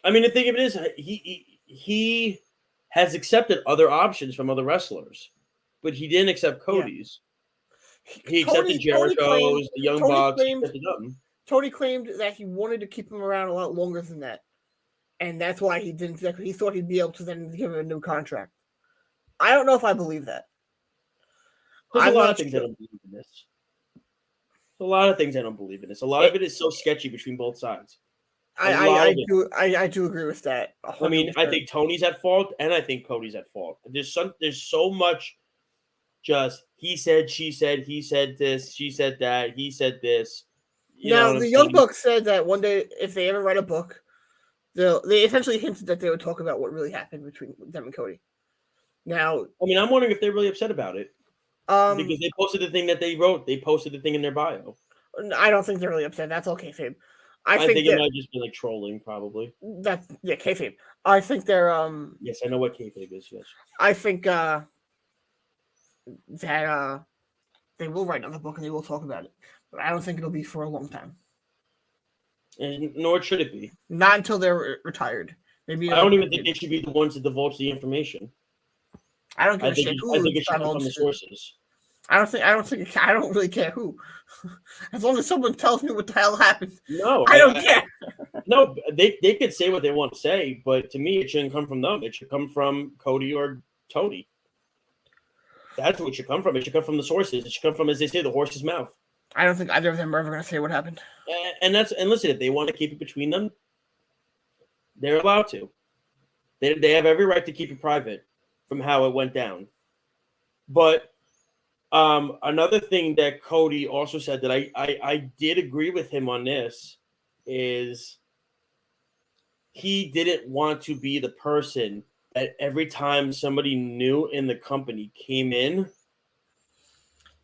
I mean, the thing of it is, he has accepted other options from other wrestlers, but he didn't accept Cody's. Yeah. He accepted Jericho's, the Young Bucks. Tony claimed that he wanted to keep him around a lot longer than that. And that's why he didn't. He thought he'd be able to then give him a new contract. I don't know if I believe that. There's a lot of things I don't believe in this. A lot of things I don't believe in this. A lot of it is so sketchy between both sides. I do agree with that. 100%. I mean, I think Tony's at fault, and I think Cody's at fault. There's so much. Just he said, she said, he said this, she said that, he said this. Now the Young Bucks said that one day, if they ever write a book, they essentially hinted that they would talk about what really happened between them and Cody. Now, I mean, I'm wondering if they're really upset about it. Because they posted the thing that they wrote. They posted the thing in their bio. I don't think they're really upset. That's all kayfabe. I think it might just be like trolling, probably. That's kayfabe. I think they're Yes, I know what kayfabe is. Yes. I think that they will write another book and they will talk about it, but I don't think it'll be for a long time. And nor should it be. Not until they're retired. Maybe I don't even think they should be the ones to divulge the information. I don't give a shit who. I think it should come from the sources. I don't really care who. As long as someone tells me what the hell happened. No, I don't care. No, they could say what they want to say, but to me, it shouldn't come from them. It should come from Cody or Tony. That's what it should come from. It should come from the sources. It should come from, as they say, the horse's mouth. I don't think either of them are ever going to say what happened. And listen, if they want to keep it between them, they're allowed to. They have every right to keep it private from how it went down. But Another thing that Cody also said that I did agree with him on this is he didn't want to be the person that every time somebody new in the company came in,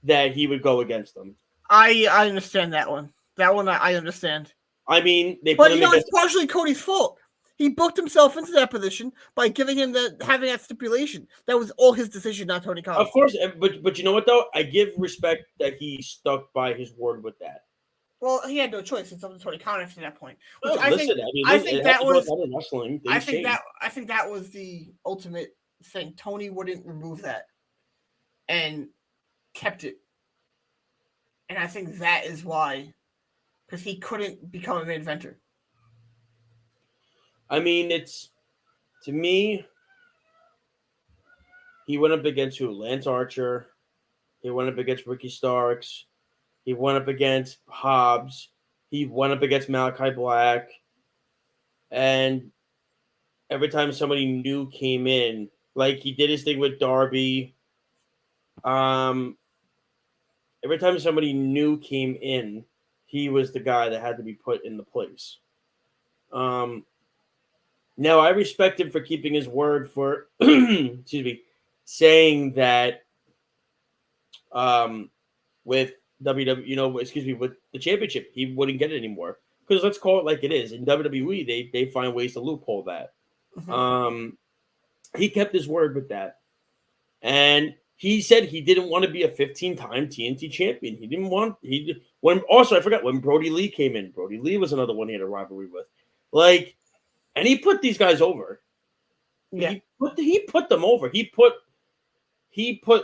that he would go against them. I understand that one. That one I understand. I mean, but it's partially Cody's fault. He booked himself into that position by giving him having that stipulation. That was all his decision, not Tony Khan. Of course, but you know what though? I give respect that he stuck by his word with that. Well, he had no choice. It's up to Tony Khan after that point. Well, I think that was the ultimate thing. Tony wouldn't remove that and kept it, and I think that is why, because he couldn't become a main eventer. I mean, to me, he went up against who? Lance Archer. He went up against Ricky Starks. He went up against Hobbs. He went up against Malachi Black. And every time somebody new came in, like he did his thing with Darby. Every time somebody new came in, he was the guy that had to be put in the place. Now, I respect him for keeping his word for, saying that with WWE, with the championship, he wouldn't get it anymore. Because let's call it like it is. In WWE, they find ways to loophole that. Mm-hmm. He kept his word with that. And he said he didn't want to be a 15-time TNT champion. He didn't want I forgot when Brody Lee came in. Brody Lee was another one he had a rivalry with. And he put these guys over. Yeah. He put them over. He put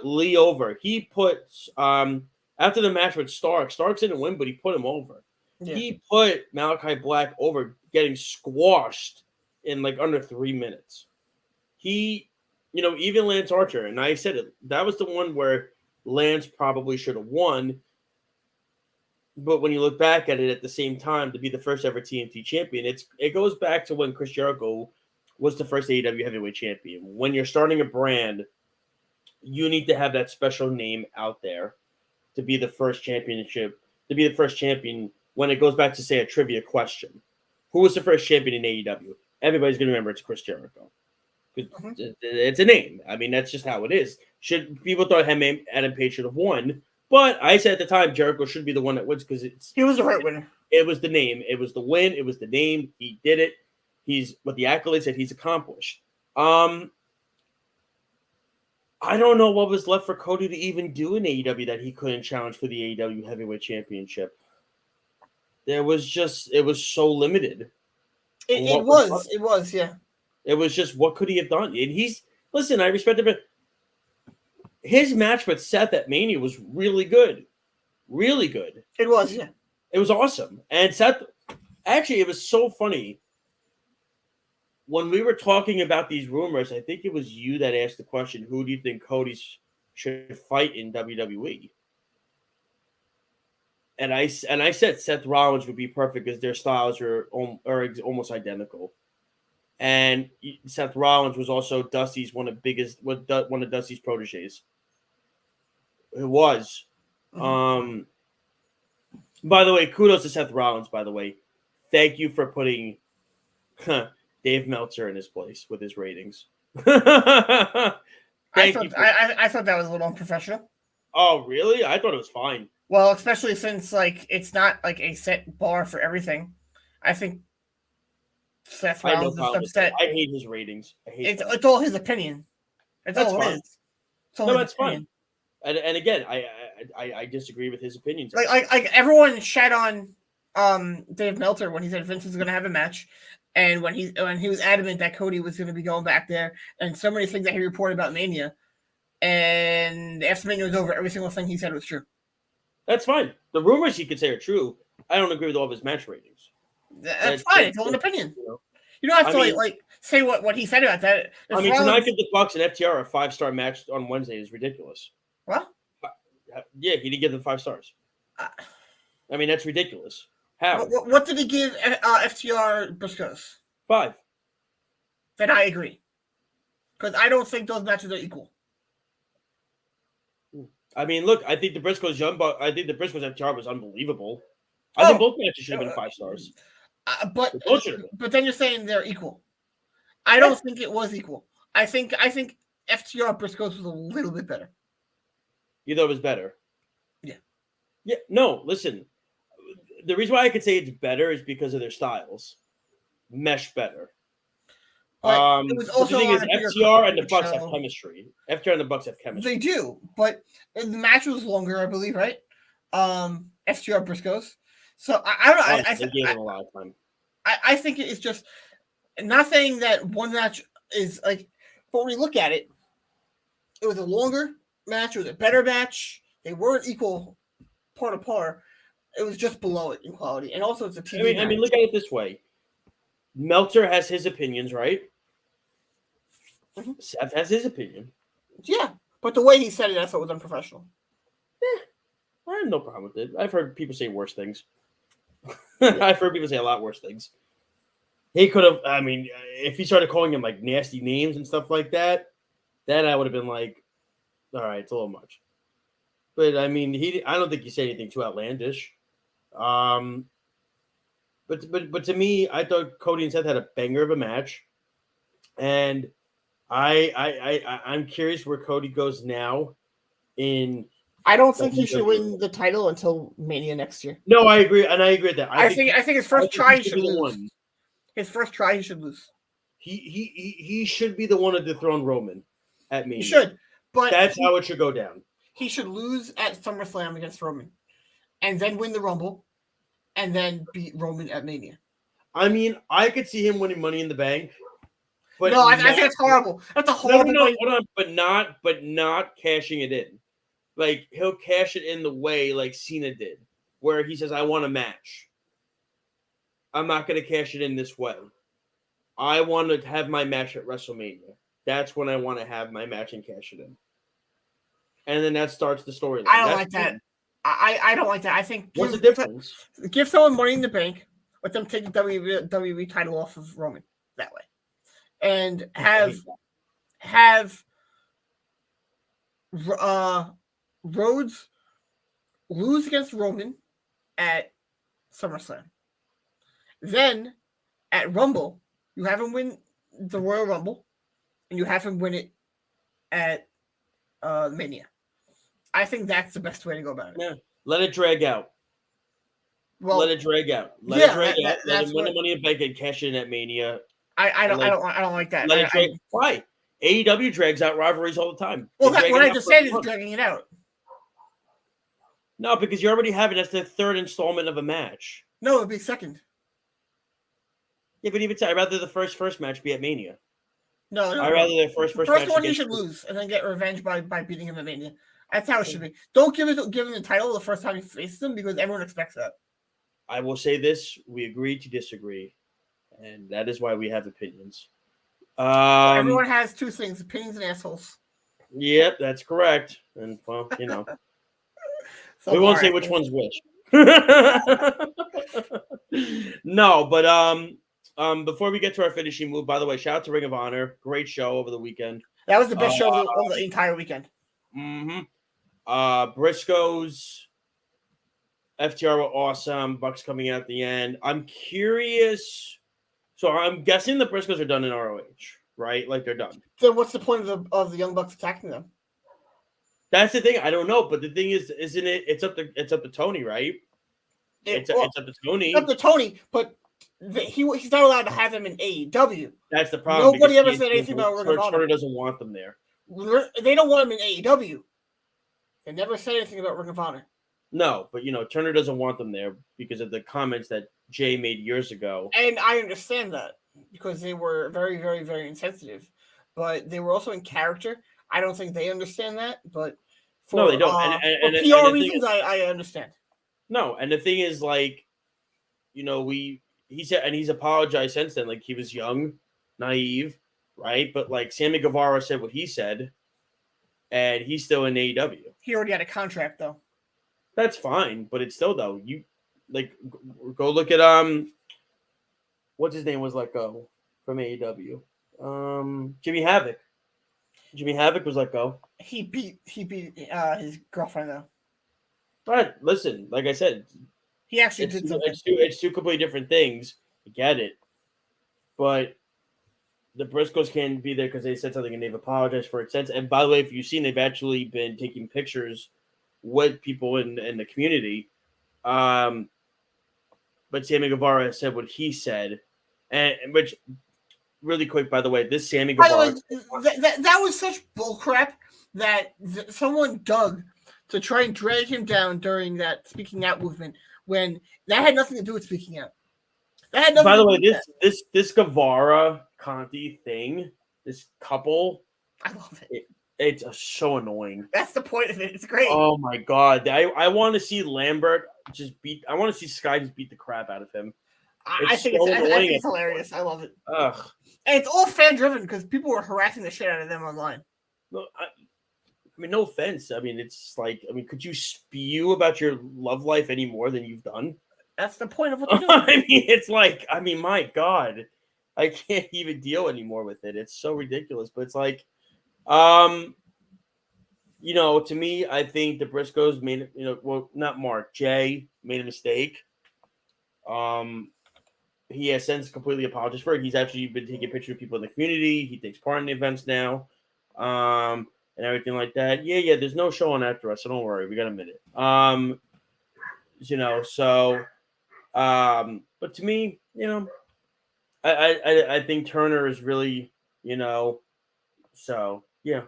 Lee over. He put after the match with Starks didn't win, but he put him over. Yeah. He put Malachi Black over, getting squashed in under 3 minutes. Even Lance Archer, and I said it, that was the one where Lance probably should have won. But when you look back at it at the same time, to be the first ever TNT champion, it goes back to when Chris Jericho was the first AEW heavyweight champion. When you're starting a brand, you need to have that special name out there to be the first champion when it goes back to, say, a trivia question. Who was the first champion in AEW? Everybody's going to remember it's Chris Jericho. It's a name. I mean, that's just how it is. People thought Adam Page should have won, but I said at the time Jericho should be the one that wins because he was the right winner. It was the name. It was the win. It was the name. He did it. He's what the accolades that he's accomplished. I don't know what was left for Cody to even do in AEW that he couldn't challenge for the AEW Heavyweight Championship. It was so limited. It was, yeah. It was just, what could he have done? And I respect him. His match with Seth at Mania was really good. Really good. It was, yeah. It was awesome. And Seth, actually, it was so funny. When we were talking about these rumors, I think it was you that asked the question, who do you think Cody should fight in WWE? And I said Seth Rollins would be perfect because their styles are almost identical. And Seth Rollins was also Dusty's one of Dusty's proteges. It was. Mm-hmm. By the way, kudos to Seth Rollins, by the way. Thank you for putting Dave Meltzer in his place with his ratings. I thought that was a little unprofessional. Oh, really? I thought it was fine. Well, especially since it's not a set bar for everything. I think Seth Rollins is upset. I hate his ratings. It's all his opinion. That's all it is. That's fine. And again, I disagree with his opinions. Like everyone shat on Dave Meltzer when he said Vince was going to have a match, and when he was adamant that Cody was going to be going back there, and so many things that he reported about Mania, and after Mania was over, every single thing he said was true. That's fine. The rumors he could say are true. I don't agree with all of his match ratings. That's fine. It's all an opinion. You don't have to say what he said about that. Tonight the Bucks and FTR a 5-star match on Wednesday is ridiculous. What? Yeah, he didn't give them 5 stars. That's ridiculous. How? What did he give FTR Briscoes? 5. Then I agree. Because I don't think those matches are equal. I mean, look, I think the Briscoes FTR was unbelievable. I think both matches should have been 5 stars. But then you're saying they're equal. I don't think it was equal. I think FTR Briscoes was a little bit better. You thought it was better? Yeah. Yeah. No, listen. The reason why I could say it's better is because of their styles mesh better. It was also the thing is, FTR and the Bucks have chemistry. FTR and the Bucks have chemistry. They do, but the match was longer, I believe, right? FTR Briscoes. So I don't know. They gave them a lot of time. I think it's just not saying that one match is like, but when you look at it, it was a longer match. It was a better match. They weren't equal par to par. It was just below it in quality, and also it's a TV. I mean, look at it this way: Meltzer has his opinions, right? Mm-hmm. Seth has his opinion. Yeah, but the way he said it, I thought was unprofessional. I have no problem with it. I've heard people say worse things. I've heard people say a lot worse things. He could have. I mean, if he started calling him like nasty names and stuff like that, then I would have been like, "All right, it's a little much." But I mean, I don't think he said anything too outlandish. But to me, I thought Cody and Seth had a banger of a match, and I'm curious where Cody goes now. I don't think he should win the title until Mania next year. No, I agree, and I agree with that. I think his first try he should lose. His first try he should lose. He should be the one to dethrone Roman at Mania. He should, but that's how it should go down. He should lose at SummerSlam against Roman, and then win the Rumble, and then beat Roman at Mania. I mean, I could see him winning Money in the Bank. But no, I think it's horrible. That's a horrible. No, hold on, but not cashing it in. Like he'll cash it in the way like Cena did, where he says, "I want a match. I'm not going to cash it in this way. I want to have my match at WrestleMania. That's when I want to have my match and cash it in." And then that starts the storyline. I don't like that. I don't like that. I think what's the difference? Give someone Money in the Bank, let them take the WWE title off of Roman that way, and have Rhodes lose against Roman at SummerSlam. Then at Rumble, you have him win the Royal Rumble, and you have him win it at Mania. I think that's the best way to go about it. Yeah, let it drag out. Well, let it drag out. Let it drag out. Let him win the Money in the Bank and cash in at Mania. I don't like that. Let it drag. Why? AEW drags out rivalries all the time. Well, that's what I just said is dragging it out. No, because you already have it. That's the third installment of a match. No, it'd be second. Yeah, but even I'd rather the first match be at Mania. No, I'd rather the first match one you should lose and then get revenge by beating him at Mania. That's how it should be. Don't give him the title the first time he faces him because everyone expects that. I will say this: we agree to disagree, and that is why we have opinions. Everyone has two things: opinions and assholes. Yep, that's correct. And well, you know, we won't say which one's which. No, but before we get to our finishing move, by the way, shout out to Ring of Honor. Great show over the weekend. That was the best show of the entire weekend. Mm-hmm. Briscoes, FTR were awesome. Bucks coming out at the end. I'm curious. So I'm guessing the Briscoes are done in ROH, right? Like they're done. Then what's the point of the Young Bucks attacking them? That's the thing. I don't know, but the thing is, isn't it? It's up to Tony, right? It's up to Tony. It's up to Tony, but he's not allowed to have them in AEW. That's the problem. Nobody ever said anything about Ring of Honor. Turner doesn't want them there. They don't want them in AEW. They never said anything about Ring of Honor. No, but Turner doesn't want them there because of the comments that Jay made years ago. And I understand that because they were very, very, very insensitive, but they were also in character. I don't think they understand that, but no, they don't. For PR reasons, I understand. No, and the thing is, like, he said, and he's apologized since then. Like, he was young, naive, right? But like Sammy Guevara said what he said, and he's still in AEW. He already had a contract, though. That's fine, but it's still though. You like go look at what's his name was let go from AEW. Jimmy Havoc. Jimmy Havoc was let go. He beat his girlfriend though. But listen, like I said, he actually did something. It's two completely different things. I get it, but the Briscoes can't be there because they said something and they've apologized for it since. And by the way, if you've seen, they've actually been taking pictures with people in the community. But Sammy Guevara said what he said, and which really quick, by the way, this Sammy Guevara. That was such bullcrap that someone dug to try and drag him down during that speaking out movement when that had nothing to do with speaking out. That had nothing. By the way, this Guevara Conti thing, this couple, I love it. It's so annoying. That's the point of it. It's great. Oh my god, I want to see Lambert just beat. I want to see Sky just beat the crap out of him. I think it's hilarious. I love it. Ugh. And it's all fan driven because people were harassing the shit out of them online. No, I mean, no offense. I mean, it's like, could you spew about your love life any more than you've done? That's the point of what they're doing. I mean, it's like, my God, I can't even deal anymore with it. It's so ridiculous. But it's like, to me, I think the Briscoes made, not Mark, Jay made a mistake. He has since completely apologized for it. He's actually been taking pictures of people in the community. He takes part in the events now, and everything like that. Yeah. There's no show on after us, so don't worry. We got a minute. But to me, I think Turner is really, so yeah,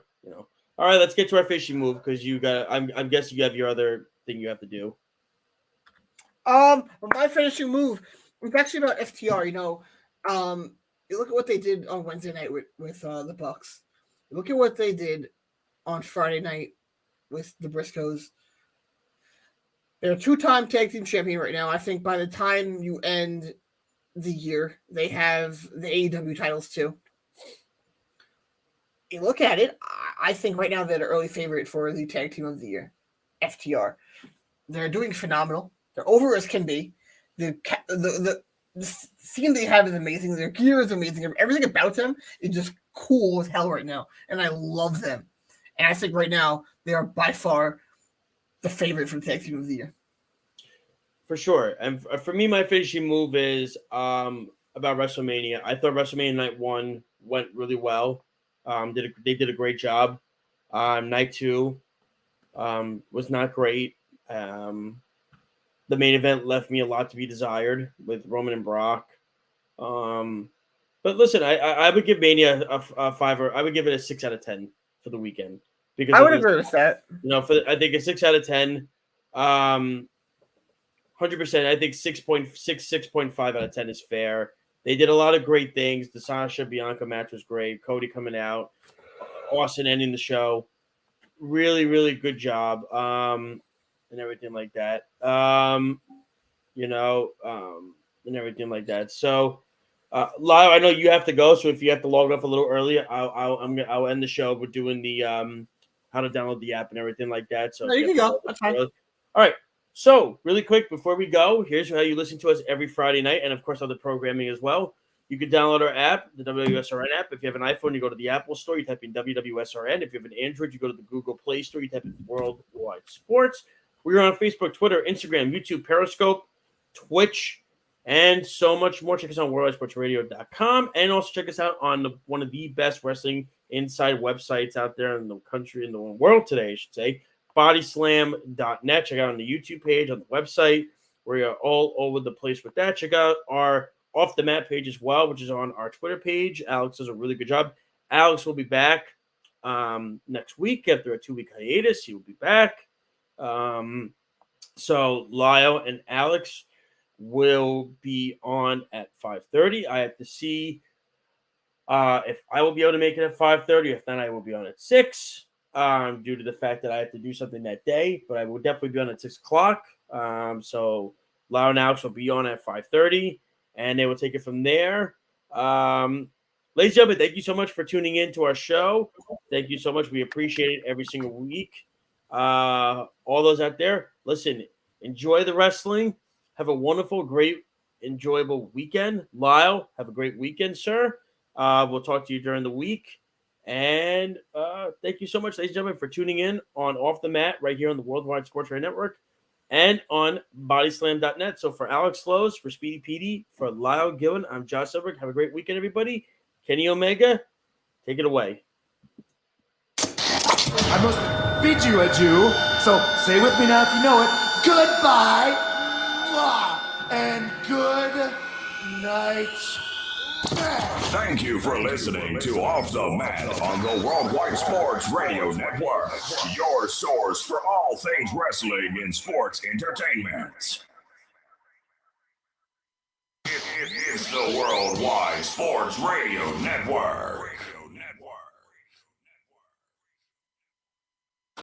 All right, let's get to our fishing move because you got. I'm guessing you have your other thing you have to do. My finishing move was actually about FTR. You look at what they did on Wednesday night with the Bucks. Look at what they did on Friday night with the Briscoes. They're a 2-time tag team champion right now. I think by the time you end the year, they have the AEW titles too. You look at it, I think right now they're the early favorite for the tag team of the year, FTR. They're doing phenomenal. They're over as can be. The scene they have is amazing. Their gear is amazing. Everything about them is just cool as hell right now, and I love them. And I think right now they are by far the favorite for the tag team of the year. For sure. And for me, my finishing move is about WrestleMania. I thought WrestleMania Night 1 went really well. They did a great job. Night 2 was not great. The main event left me a lot to be desired with Roman and Brock. But listen, I would give Mania a 5 I would give it a 6 out of 10 for the weekend. Because I would agree with that. I think a 6 out of 10. 100%. I think 6.5 out of 10 is fair. They did a lot of great things. The Sasha Bianca match was great. Cody coming out. Austin ending the show. Really, really good job. And everything like that. And everything like that. So, Lyle, I know you have to go. So if you have to log off a little earlier, I'll end the show. We're doing the how to download the app and everything like that. So no, you can go. That's fine. All right. So, really quick, before we go, here's how you listen to us every Friday night, and of course, other programming as well. You can download our app, the WSRN app. If you have an iPhone, you go to the Apple Store, you type in WWSRN. If you have an Android, you go to the Google Play Store, you type in Worldwide Sports. We're on Facebook, Twitter, Instagram, YouTube, Periscope, Twitch, and so much more. Check us out on worldwidesportsradio.com, and also check us out on one of the best wrestling inside websites out there in the country, in the world today, I should say. Bodyslam.net. Check out on the YouTube page, on the website. We are all over the place with that. Check out our Off the Mat page as well, which is on our Twitter page. Alex does a really good job. Alex will be back next week after a 2-week hiatus. He will be back. So Lyle and Alex will be on at 5:30. I have to see if I will be able to make it at 5:30. If not, I will be on at 6. Due to the fact that I have to do something that day, but I will definitely be on at 6 o'clock. So Lyle and Alex will be on at 5:30, and they will take it from there. Ladies and gentlemen, thank you so much for tuning in to our show. Thank you so much. We appreciate it every single week. All those out there, listen, enjoy the wrestling. Have a wonderful, great, enjoyable weekend. Lyle, have a great weekend, sir. We'll talk to you during the week. And thank you so much, ladies and gentlemen, for tuning in on Off the Mat right here on the Worldwide Sports Radio Network and on bodyslam.net. So for Alex Slows, for Speedy Petey, for Lyle Gillen, I'm Josh Silverberg. Have a great weekend, everybody. Kenny Omega, take it away. I must bid you adieu, so say with me now if you know it. Goodbye, and good night. Thank you for listening to Off the Mat on the Worldwide Sports Radio Network, your source for all things wrestling and sports entertainment. It's the Worldwide Sports Radio Network.